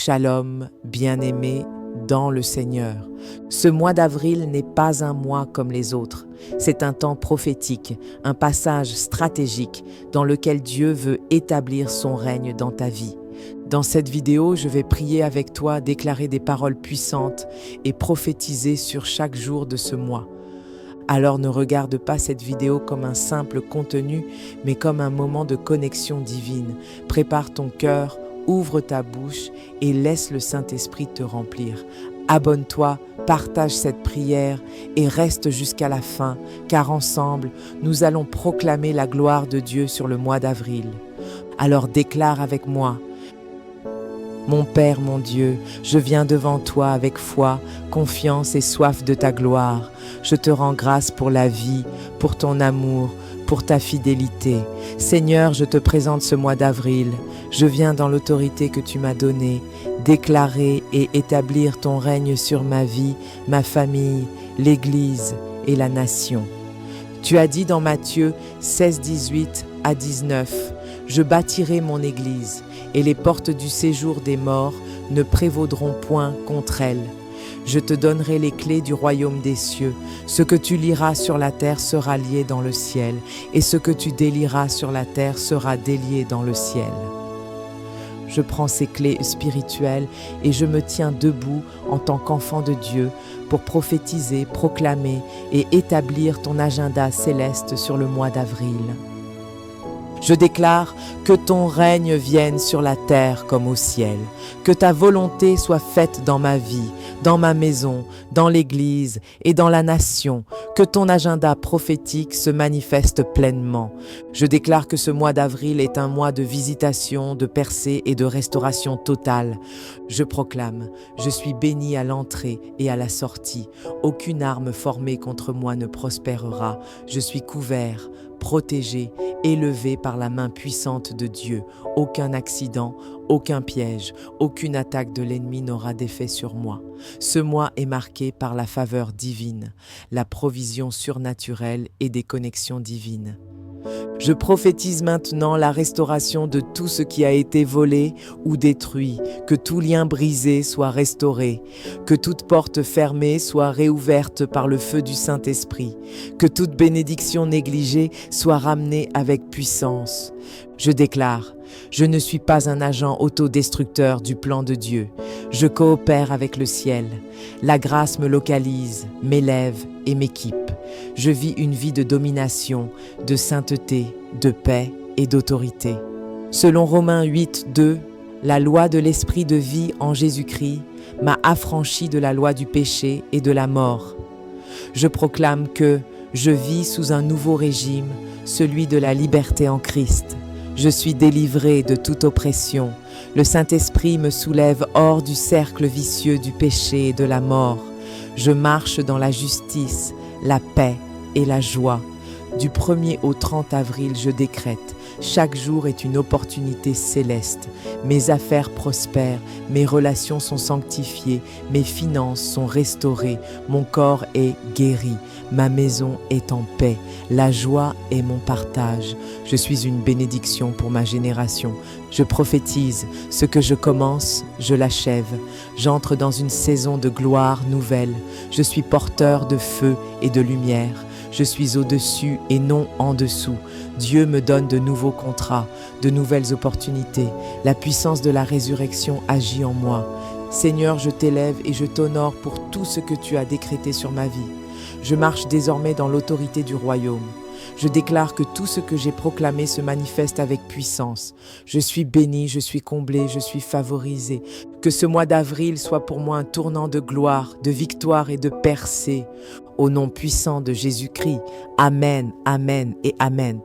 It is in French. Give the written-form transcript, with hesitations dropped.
Shalom, bien-aimés dans le Seigneur. Ce mois d'avril n'est pas un mois comme les autres. C'est un temps prophétique, un passage stratégique dans lequel Dieu veut établir son règne dans ta vie. Dans cette vidéo, je vais prier avec toi, déclarer des paroles puissantes et prophétiser sur chaque jour de ce mois. Alors ne regarde pas cette vidéo comme un simple contenu, mais comme un moment de connexion divine. Prépare ton cœur, ouvre ta bouche et laisse le Saint-Esprit te remplir. Abonne-toi, partage cette prière et reste jusqu'à la fin, car ensemble, nous allons proclamer la gloire de Dieu sur le mois d'avril. Alors déclare avec moi: Mon Père, mon Dieu, je viens devant toi avec foi, confiance et soif de ta gloire. Je te rends grâce pour la vie, pour ton amour, pour ta fidélité. Seigneur, je te présente ce mois d'avril. Je viens dans l'autorité que tu m'as donnée, déclarer et établir ton règne sur ma vie, ma famille, l'Église et la nation. Tu as dit dans Matthieu 16, 18 à 19, « Je bâtirai mon Église, et les portes du séjour des morts ne prévaudront point contre elle. Je te donnerai les clés du royaume des cieux. Ce que tu liras sur la terre sera lié dans le ciel, et ce que tu délieras sur la terre sera délié dans le ciel. » Je prends ces clés spirituelles et je me tiens debout en tant qu'enfant de Dieu pour prophétiser, proclamer et établir ton agenda céleste sur le mois d'avril. Je déclare que ton règne vienne sur la terre comme au ciel, que ta volonté soit faite dans ma vie, dans ma maison, dans l'Église et dans la nation, que ton agenda prophétique se manifeste pleinement. Je déclare que ce mois d'avril est un mois de visitation, de percée et de restauration totale. Je proclame, je suis béni à l'entrée et à la sortie. Aucune arme formée contre moi ne prospérera. Je suis couvert, protégé, élevé par la main puissante de Dieu. Aucun accident, aucun piège, aucune attaque de l'ennemi n'aura d'effet sur moi. Ce mois est marqué par la faveur divine, la provision surnaturelle et des connexions divines. Je prophétise maintenant la restauration de tout ce qui a été volé ou détruit, que tout lien brisé soit restauré, que toute porte fermée soit réouverte par le feu du Saint-Esprit, que toute bénédiction négligée soit ramenée avec puissance. Je déclare, je ne suis pas un agent autodestructeur du plan de Dieu. Je coopère avec le ciel. La grâce me localise, m'élève et m'équipe. Je vis une vie de domination, de sainteté, de paix et d'autorité. Selon Romains 8, 2, la loi de l'esprit de vie en Jésus-Christ m'a affranchi de la loi du péché et de la mort. Je proclame que je vis sous un nouveau régime, celui de la liberté en Christ. Je suis délivré de toute oppression. Le Saint-Esprit me soulève hors du cercle vicieux du péché et de la mort. Je marche dans la justice, la paix et la joie. Du 1er au 30 avril, je décrète: chaque jour est une opportunité céleste. Mes affaires prospèrent, mes relations sont sanctifiées, mes finances sont restaurées, mon corps est guéri, ma maison est en paix, la joie est mon partage. Je suis une bénédiction pour ma génération. Je prophétise, ce que je commence, je l'achève. J'entre dans une saison de gloire nouvelle. Je suis porteur de feu et de lumière. Je suis au-dessus et non en dessous. Dieu me donne de nouveaux contrats, de nouvelles opportunités. La puissance de la résurrection agit en moi. Seigneur, je t'élève et je t'honore pour tout ce que tu as décrété sur ma vie. Je marche désormais dans l'autorité du royaume. Je déclare que tout ce que j'ai proclamé se manifeste avec puissance. Je suis béni, je suis comblé, je suis favorisé. Que ce mois d'avril soit pour moi un tournant de gloire, de victoire et de percée. Au nom puissant de Jésus-Christ, Amen, Amen et Amen.